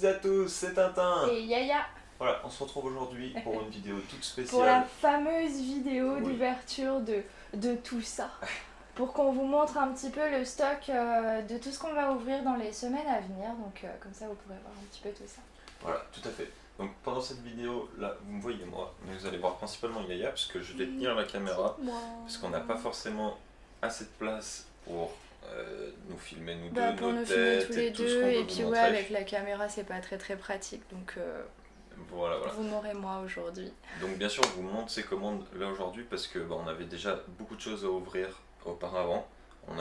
toutes et à tous, c'est Tintin. Et Yaya. Voilà, on se retrouve aujourd'hui pour une vidéo toute spéciale. Pour la fameuse vidéo Oui. d'ouverture de tout ça. Pour qu'on vous montre un petit peu le stock de tout ce qu'on va ouvrir dans les semaines à venir. Donc comme ça vous pourrez voir un petit peu tout ça. Voilà, tout à fait. Donc pendant cette vidéo, là, vous me voyez moi, mais vous allez voir principalement Yaya, parce que je vais tenir la caméra, parce qu'on n'a pas forcément assez de place pour nous filmer nous deux, Pour nos nous filmer têtes tous les et tout ce deux. qu'on Et veut puis vous ouais, montrer. avec la caméra c'est pas très pratique. Donc Voilà. vous m'aurez moi aujourd'hui. Donc bien sûr, je vous montre ces commandes là aujourd'hui parce que on avait déjà beaucoup de choses à ouvrir auparavant. On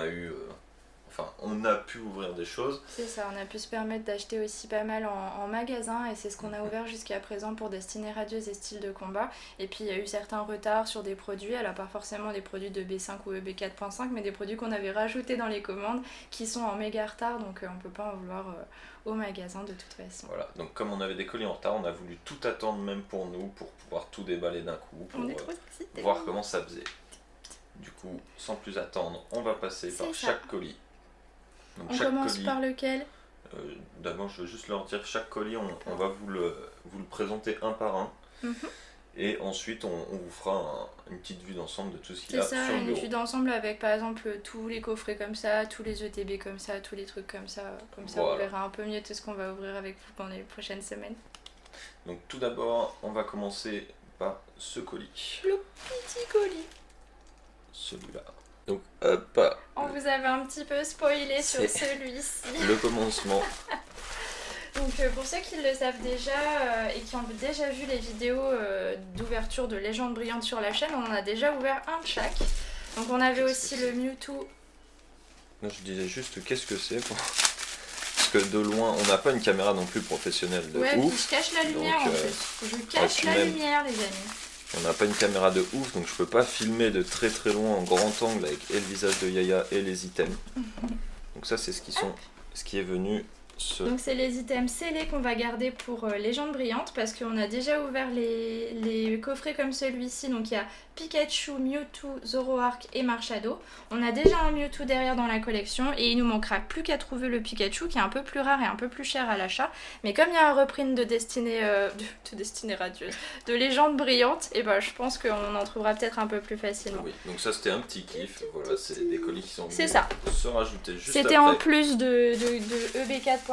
a pu ouvrir des choses. C'est ça, on a pu se permettre d'acheter aussi pas mal en magasin et c'est ce qu'on a ouvert jusqu'à présent pour Destinée Radieuse et Style de Combat. Et puis il y a eu certains retards sur des produits, alors pas forcément des produits de B5 ou EB4.5, mais des produits qu'on avait rajoutés dans les commandes qui sont en méga retard, donc on peut pas en vouloir au magasin de toute façon. Voilà, donc comme on avait des colis en retard, on a voulu tout attendre même pour nous, pour pouvoir tout déballer d'un coup, pour On est trop excités. voir comment ça faisait. Du coup, sans plus attendre, on va passer par chaque colis. Donc, on chaque commence colis, par lequel? D'abord, je veux juste leur dire, chaque colis, on va vous le présenter un par un. Et ensuite, on vous fera une petite vue d'ensemble de tout ce qu'il y a sur le une bureau. vue d'ensemble avec par exemple tous les coffrets comme ça, tous les ETB comme ça, tous les trucs comme ça. Comme ça, Voilà. on verra un peu mieux tout ce qu'on va ouvrir avec vous pendant les prochaines semaines. Donc tout d'abord, on va commencer par ce colis. Le petit colis. Celui-là. Donc hop, On vous avait un petit peu spoilé sur C'est celui-ci. le commencement. Donc pour ceux qui le savent déjà et qui ont déjà vu les vidéos d'ouverture de Légendes Brillantes sur la chaîne, on en a déjà ouvert un de chaque. Donc on avait aussi le Mewtwo. Là, je disais juste qu'est-ce que c'est parce que de loin, on n'a pas une caméra non plus professionnelle de Ouais, puis ouf. je cache la lumière Donc, en plus. Je cache puis la même- lumière les amis. On n'a pas une caméra de ouf, donc je peux pas filmer de très loin en grand angle avec et le visage de Yaya et les items. Donc ça, c'est ce qui est venu. Donc c'est les items scellés qu'on va garder pour Légendes Brillantes parce qu'on a déjà ouvert les coffrets comme celui-ci. Donc il y a Pikachu, Mewtwo, Zoroark et Marshado. On a déjà un Mewtwo derrière dans la collection et il nous manquera plus qu'à trouver le Pikachu qui est un peu plus rare et un peu plus cher à l'achat. Mais comme il y a un reprint de Destinée Radieuse, de Légendes Brillantes, et ben je pense qu'on en trouvera peut-être un peu plus facilement. Oui, donc ça c'était un petit kiff. Voilà, c'est des colis qui sont venus C'est ça. se rajouter juste C'était après. en plus de EB4.5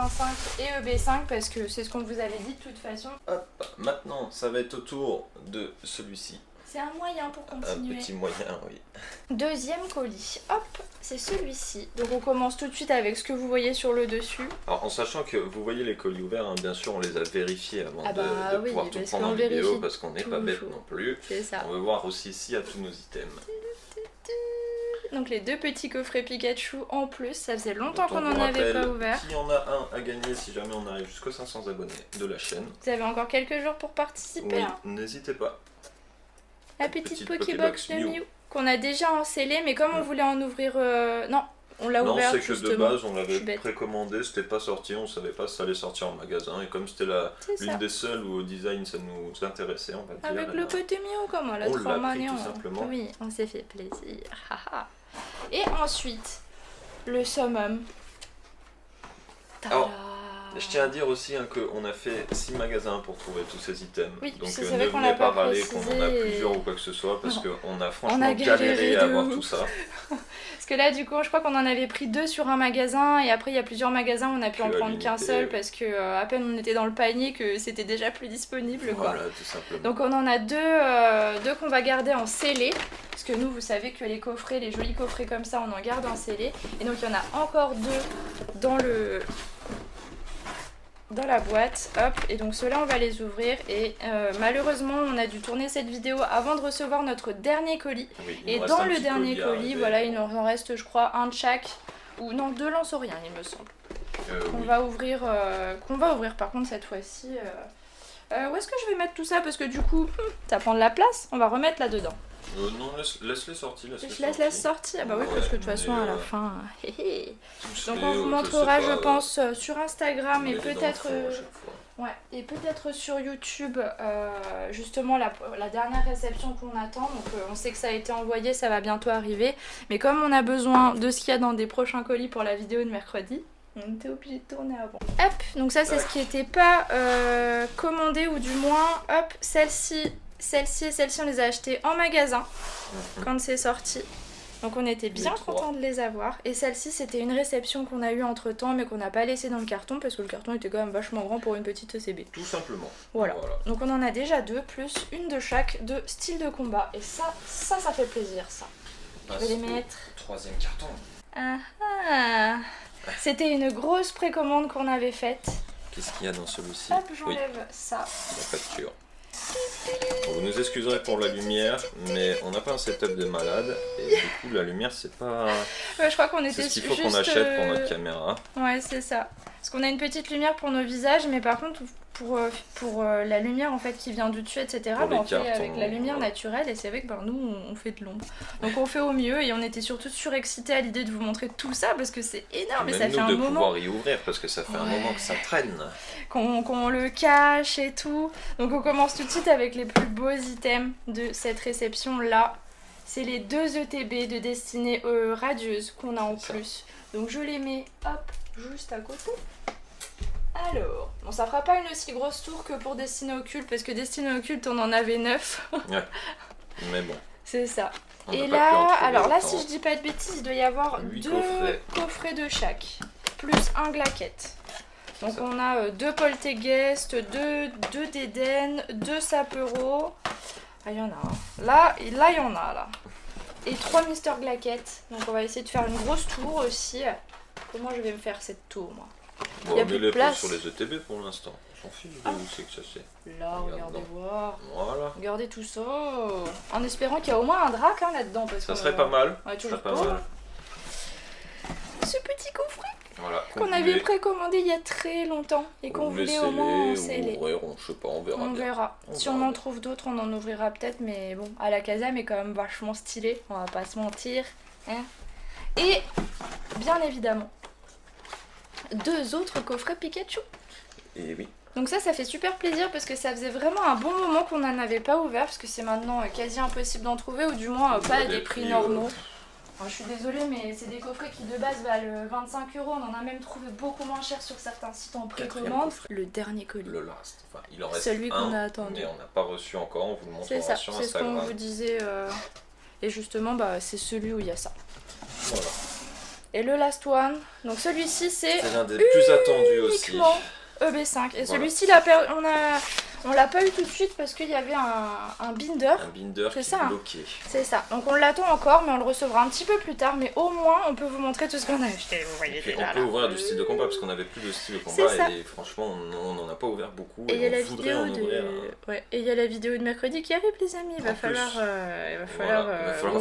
et EB5 parce que c'est ce qu'on vous avait dit de toute façon. Hop, maintenant, ça va être au tour de celui-ci. C'est un moyen pour continuer. Un petit moyen, oui. Deuxième colis, hop, c'est celui-ci. Donc on commence tout de suite avec ce que vous voyez sur le dessus. Alors en sachant que vous voyez les colis ouverts, hein, bien sûr on les a vérifiés avant Ah bah de oui, pouvoir tout parce prendre en qu'on vidéo vérifie parce qu'on n'est pas bête toujours. non plus. C'est ça. On veut voir aussi s'il y a tous nos items. Donc les deux petits coffrets Pikachu en plus, ça faisait longtemps Donc, on qu'on n'en vous avait pas rappelle ouvert. qu'il y en a un à gagner si jamais on arrive jusqu'aux 500 abonnés de la chaîne. Vous avez encore quelques jours pour participer. Oui, Hein. n'hésitez pas. La petite Petite Pokébox Pokébox de Mew. Mew qu'on a déjà en scellé, mais comme on voulait en ouvrir... Non, on l'a Non, ouvert c'est que justement. de base on Je suis l'avait bête. précommandé, c'était pas sorti, on savait pas si ça allait sortir en magasin et comme c'était C'est l'une ça. des seules où au design ça nous intéressait, on va dire. Avec le petit Mew, comme on l'a on trop l'a pris mignon. tout simplement. Oui, on s'est fait plaisir. Haha. Et ensuite, le summum. Alors, Tada. Je tiens à dire aussi hein, qu'on a fait 6 magasins pour trouver tous ces items. Oui, donc c'est ne vrai qu'on venez l'a pas pas râler qu'on en a précisé. plusieurs ou quoi que ce soit parce Non. qu'on a franchement a galéré galéré de à avoir ouf. tout ça. Parce que là, du coup, je crois qu'on en avait pris 2 sur un magasin et après, il y a plusieurs magasins où on a pu en Que à prendre qu'un l'unité, seul oui. parce que à peine on était dans le panier que c'était déjà plus disponible. Quoi. Voilà, tout simplement. Donc on en a deux qu'on va garder en scellé. Parce que nous, vous savez que les coffrets, les jolis coffrets comme ça, on en garde en scellé. Et donc il y en a encore 2 dans la boîte. Hop, et donc ceux-là, on va les ouvrir. Et malheureusement, on a dû tourner cette vidéo avant de recevoir notre dernier colis. Oui, il Et nous reste dans un le petit dernier à colis, arriver. voilà, il nous en reste, je crois, un de chaque. Ou non, 2 lance-rien, il me semble. Qu'on Oui. va ouvrir par contre cette fois-ci. Où est-ce que je vais mettre tout ça? Parce que du coup, ça prend de la place. On va remettre là-dedans. Non, laisse-les sortir. Je laisse la sortie. Ah bah oui, Ouais, parce que de toute façon, mais, à la fin... hé hé. Tous Donc les- on vous je montrera, sais je pas, pense, sur Instagram on et met les dans le peut-être... fond à chaque fois. Ouais, et peut-être sur YouTube, justement la dernière réception qu'on attend. Donc on sait que ça a été envoyé, ça va bientôt arriver. Mais comme on a besoin de ce qu'il y a dans des prochains colis pour la vidéo de mercredi, On était obligé de tourner avant. Hop, donc ça c'est ce qui n'était pas commandé, ou du moins, hop, celle-ci et celle-ci on les a achetées en magasin quand c'est sorti. Donc on était bien contents de les avoir. Et celle-ci c'était une réception qu'on a eue entre temps mais qu'on n'a pas laissé dans le carton parce que le carton était quand même vachement grand pour une petite ECB. Tout simplement. Voilà. Donc on en a déjà 2 plus une de chaque de style de combat. Et ça fait plaisir ça. Je vais les mettre. 3e carton. Ah ah. C'était une grosse précommande qu'on avait faite. Qu'est-ce qu'il y a dans celui-ci? Hop, j'enlève ça. La facture. Bon, vous nous excuserez pour la lumière, mais on n'a pas un setup de malade et du coup la lumière c'est pas. Ouais, je crois qu'on était c'est ce qu'il faut qu'on achète pour notre caméra. Ouais, c'est ça. Parce qu'on a une petite lumière pour nos visages, mais par contre pour la lumière en fait qui vient du dessus, etc. On fait avec la lumière naturelle et c'est vrai que nous on fait de l'ombre. Donc on fait au mieux et on était surtout surexcités à l'idée de vous montrer tout ça parce que c'est énorme et ça fait un moment. De pouvoir y ouvrir parce que ça fait un moment que ça traîne. Qu'on le cache et tout. Donc on commence tout de suite avec les plus beaux items de cette réception là. C'est les 2 ETB de destinée radieuse qu'on a en plus. Donc je les mets hop juste à côté. Alors, bon ça fera pas une aussi grosse tour que pour Destinée Occulte parce que Destinée Occulte on en avait 9. Ouais. Mais bon. C'est ça. Et là, alors là si je dis pas de bêtises, il doit y avoir 2 coffrets de chaque. Plus un glaquette. Donc on a 2 Poltergeist, 2 d'Eden, 2 Sapero. Ah il y en a un. Là il y en a là. Et 3 Mister Glaquette. Donc on va essayer de faire une grosse tour aussi. Comment je vais me faire cette tour moi? Bon, il y a plus de place sur les ETB pour l'instant. On s'en fiche de où c'est que ça c'est. Là, regardez voir. Voilà. Regardez tout ça. En espérant qu'il y a au moins un drac là-dedans. Ça serait pas mal. Ouais, toujours pas mal. Ce petit coffret voilà, qu'on avait précommandé il y a très longtemps et qu'on voulait au moins sceller. Je sais pas, on verra. On verra. Si on en trouve d'autres, on en ouvrira peut-être. Mais bon, à la Casa, est quand même vachement stylé. On va pas se mentir. Hein. Et bien évidemment, 2 autres coffrets Pikachu. Et oui. Donc ça fait super plaisir parce que ça faisait vraiment un bon moment qu'on n'en avait pas ouvert parce que c'est maintenant quasi impossible d'en trouver ou du moins pas à des prix normaux. Alors, je suis désolée mais c'est des coffrets qui de base valent 25 €. On en a même trouvé beaucoup moins cher sur certains sites en précommande. Le dernier colis. Le last. Enfin, il en reste celui qu'on a attendu. Mais on n'a pas reçu encore, on vous le montrera sur Instagram. C'est ce qu'on vous disait. Et justement c'est celui où il y a ça. Voilà. Et le last one, donc celui-ci c'est l'un des plus attendus aussi. EB5. Et celui-ci on l'a pas eu tout de suite parce qu'il y avait un binder. Un binder qui est bloqué. C'est ça. Donc on l'attend encore mais on le recevra un petit peu plus tard. Mais au moins on peut vous montrer tout ce qu'on a acheté. Vous voyez déjà. On peut ouvrir du style de combat parce qu'on avait plus de style de combat et franchement on n'en a pas ouvert beaucoup. Et il y a la vidéo et il y a la vidéo de mercredi qui arrive les amis. Il va falloir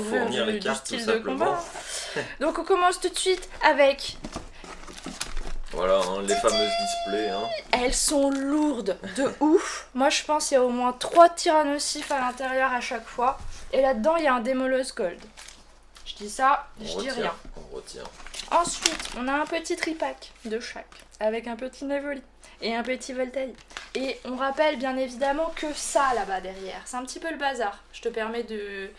fournir les cartes tout simplement. Donc on commence tout de suite avec... Voilà, les fameuses displays. Elles sont lourdes de ouf. Moi je pense qu'il y a au moins 3 tyrannosifs à l'intérieur à chaque fois. Et là-dedans il y a un Démolos Gold. Je dis ça, je dis rien. On retient. Ensuite, on a un petit tripack de chaque. Avec un petit Nevoli et un petit Voltaï. Et on rappelle bien évidemment que ça là-bas derrière. C'est un petit peu le bazar. Je te permets de...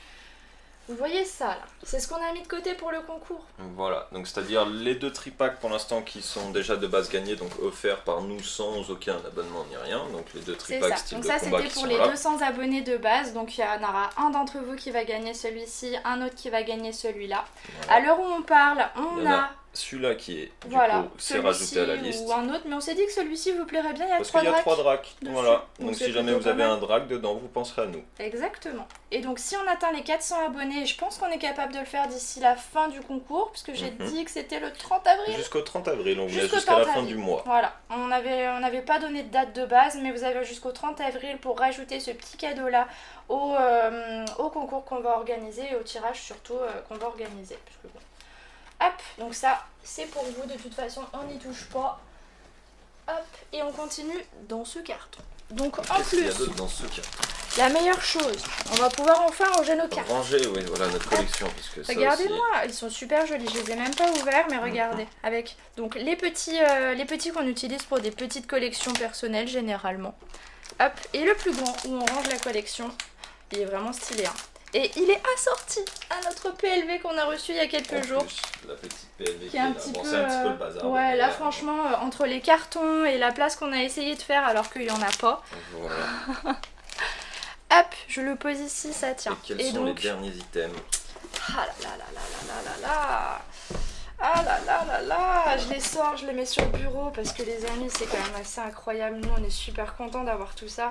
Vous voyez ça là, c'est ce qu'on a mis de côté pour le concours. Voilà, donc c'est-à-dire les 2 tripacks pour l'instant qui sont déjà de base gagnés, donc offerts par nous sans aucun abonnement ni rien. Donc les 2 tripacks style de combat qui sont là. Donc ça c'était pour les 200 abonnés de base, donc il y en aura un d'entre vous qui va gagner celui-ci, un autre qui va gagner celui-là. Voilà. À l'heure où on parle, on a... Celui-là qui est, du coup, c'est rajouté à la liste. Ou un autre, mais on s'est dit que celui-ci vous plairait bien, il y a 3 dracs. Parce qu'il y a 3 dracs, voilà. Donc si jamais vous avez un drac dedans, vous penserez à nous. Exactement. Et donc si on atteint les 400 abonnés, je pense qu'on est capable de le faire d'ici la fin du concours, puisque j'ai dit que c'était le 30 avril. Jusqu'au 30 avril, on voulait jusqu'à la fin du mois. Voilà, on n'avait pas donné de date de base, mais vous avez jusqu'au 30 avril pour rajouter ce petit cadeau-là au concours qu'on va organiser, et au tirage surtout qu'on va organiser. Puisque bon. Hop, donc ça, c'est pour vous, de toute façon, on n'y touche pas. Hop, et on continue dans ce carton. Donc en plus, dans ce carton, la meilleure chose, on va pouvoir enfin ranger nos cartes. Ranger, oui, voilà notre collection. Parce que regardez-moi, ils sont super jolis, je les ai même pas ouverts, mais regardez. Avec donc les petits qu'on utilise pour des petites collections personnelles généralement. Hop, et le plus grand où on range la collection, il est vraiment stylé. Et il est assorti à notre PLV qu'on a reçu il y a quelques jours. Plus, la petite PLV qui est un petit peu, c'est un petit peu le bazar. Ouais, là franchement, entre les cartons et la place qu'on a essayé de faire alors qu'il n'y en a pas. Voilà. Hop, je le pose ici, ça tient. Et quels sont les derniers items? Ah là là là là là là là là. Ah là là là là, je les sors, je les mets sur le bureau parce que les amis, c'est quand même assez incroyable. Nous, on est super contents d'avoir tout ça.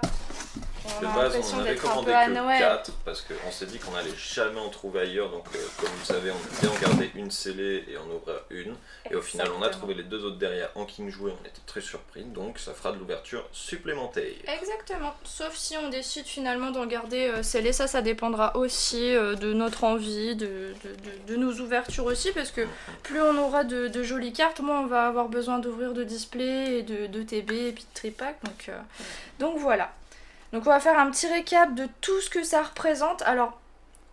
De base, on avait commandé que 4 parce qu'on s'est dit qu'on n'allait jamais en trouver ailleurs. Donc, comme vous savez, on a bien gardé une scellée et en ouvrir une. Et au final, on a trouvé les 2 autres derrière en king joué. On était très surpris. Donc, ça fera de l'ouverture supplémentaire. Exactement. Sauf si on décide finalement d'en garder scellé. Ça dépendra aussi de notre envie, de nos ouvertures aussi. Parce que plus on aura de jolies cartes, moins on va avoir besoin d'ouvrir de display et de TB et puis de tripack. Donc voilà. Donc on va faire un petit récap de tout ce que ça représente. Alors,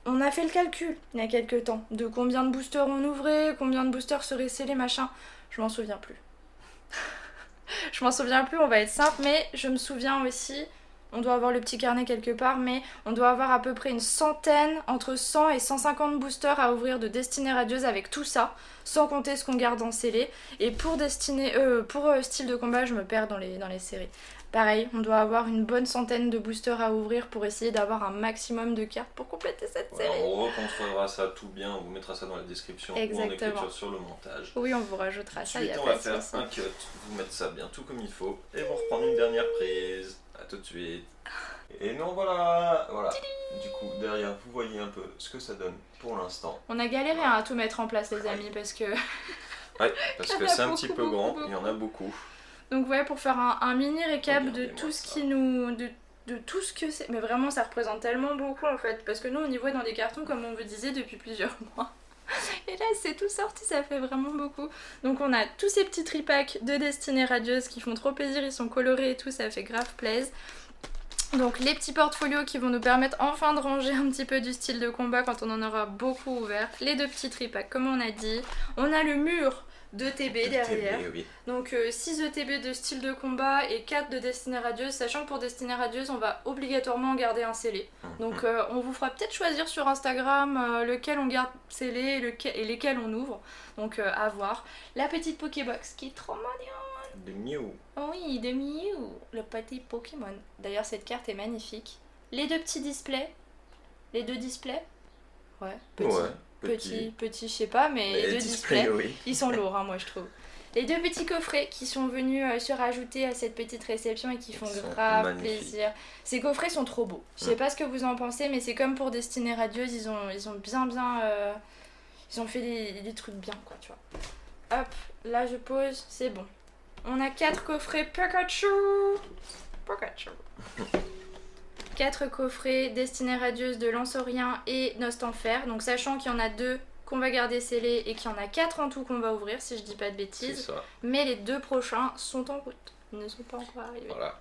on a fait le calcul il y a quelques temps de combien de boosters on ouvrait, combien de boosters seraient scellés, machin. Je m'en souviens plus. Je m'en souviens plus, on va être simple, mais je me souviens aussi, on doit avoir le petit carnet quelque part, mais on doit avoir à peu près une centaine, entre 100 et 150 boosters à ouvrir de Destinée Radieuse avec tout ça, sans compter ce qu'on garde en scellé. Et pour style de combat, je me perds dans les séries. Pareil, on doit avoir une bonne centaine de boosters à ouvrir pour essayer d'avoir un maximum de cartes pour compléter cette série. On recontrôlera ça tout bien, on vous mettra ça dans la description ou en écriture sur le montage. Oui, on vous rajoutera ça. Ensuite, on va faire un cut, vous mettre ça bien tout comme il faut et vous reprendre une dernière prise. A tout de suite. Et non, voilà. Du coup, derrière, vous voyez un peu ce que ça donne pour l'instant. On a galéré à tout mettre en place, les amis, parce que... Ouais, parce que c'est un petit peu grand, il y en a beaucoup. Donc ouais, pour faire un mini récap de tout ce qui nous... De tout ce que c'est... Mais vraiment, ça représente tellement beaucoup, en fait. Parce que nous, on y voit dans des cartons, comme on vous disait, depuis plusieurs mois. Et là, c'est tout sorti, ça fait vraiment beaucoup. Donc on a tous ces petits tripacks de Destinée Radieuse qui font trop plaisir, ils sont colorés et tout, ça fait grave plaisir. Donc les petits portfolios qui vont nous permettre enfin de ranger un petit peu du style de combat quand on en aura beaucoup ouvert. Les 2 petits tripacks, comme on a dit. On a le mur de TB derrière. Oui. Donc 6 ETB de style de combat et 4 de Destinée Radieuse, sachant que pour Destinée Radieuse on va obligatoirement en garder un scellé. Donc on vous fera peut-être choisir sur Instagram lequel on garde scellé et lesquels on ouvre. Donc à voir. La petite Pokébox qui est trop mignonne. De Mew. Oui, de Mew, le petit Pokémon. D'ailleurs cette carte est magnifique. Les 2 petits displays. Les 2 displays. Ouais, petit, je sais pas, mais les 2 displays, oui. Ils sont lourds, hein, moi je trouve. Les 2 petits coffrets qui sont venus se rajouter à cette petite réception et qui font grave plaisir. Ces coffrets sont trop beaux. Je sais pas ce que vous en pensez, mais c'est comme pour Destinée Radieuse, ils ont bien... ils ont fait des trucs bien, quoi, tu vois. Hop, là je pose, c'est bon. On a 4 coffrets Pikachu. 4 coffrets Destinée Radieuse de Lansorien et Nostanfer. Donc sachant qu'il y en a 2 qu'on va garder scellés et qu'il y en a 4 en tout qu'on va ouvrir si je dis pas de bêtises. C'est ça. Mais les 2 prochains sont en route. Ils ne sont pas encore arrivés. Voilà.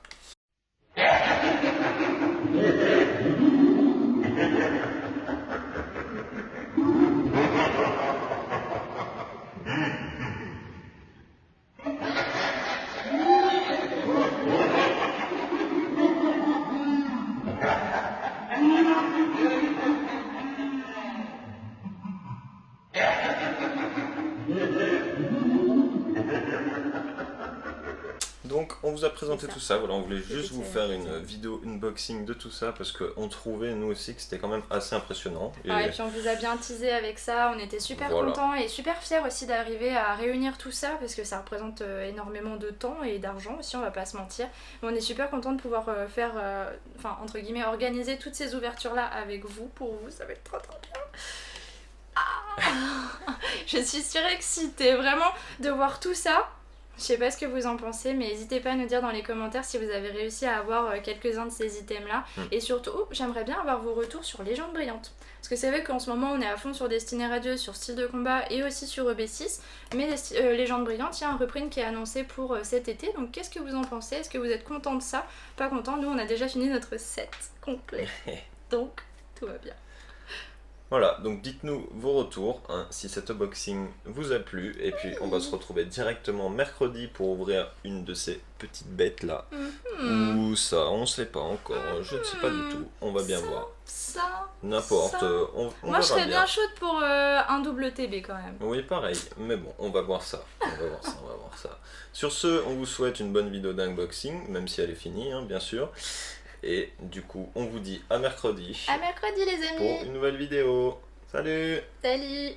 Donc on vous a présenté tout ça, voilà, on voulait juste vous faire une vidéo unboxing de tout ça parce qu'on trouvait nous aussi que c'était quand même assez impressionnant. Et puis on vous a bien teasé avec ça, on était super contents et super fiers aussi d'arriver à réunir tout ça parce que ça représente énormément de temps et d'argent aussi, on va pas se mentir. Mais on est super contents de pouvoir faire, enfin entre guillemets, organiser toutes ces ouvertures là avec vous, pour vous, ça va être trop bien. Ah je suis surexcitée vraiment de voir tout ça. Je sais pas ce que vous en pensez, mais n'hésitez pas à nous dire dans les commentaires si vous avez réussi à avoir quelques-uns de ces items là. Et surtout, j'aimerais bien avoir vos retours sur Légendes Brillantes. Parce que c'est vrai qu'en ce moment on est à fond sur Destinée Radieuse, sur style de combat et aussi sur EB6. Mais Légendes Brillantes, il y a un reprint qui est annoncé pour cet été. Donc qu'est-ce que vous en pensez? Est-ce que vous êtes content de ça? Pas content? Nous on a déjà fini notre set complet. Donc tout va bien. Voilà, donc dites-nous vos retours, hein, si cet unboxing vous a plu, et puis on va se retrouver directement mercredi pour ouvrir une de ces petites bêtes là. Ou ça, on sait pas encore, je ne sais pas du tout, on va bien voir. Ça n'importe. Ça. On Moi, je verra serais bien chaude pour un double TB quand même. Oui, pareil. Mais bon, on va voir ça. On va voir ça, on va voir ça. Sur ce, on vous souhaite une bonne vidéo d'unboxing, même si elle est finie, hein, bien sûr. Et du coup, on vous dit à mercredi. À mercredi, les amis. Pour une nouvelle vidéo. Salut! Salut!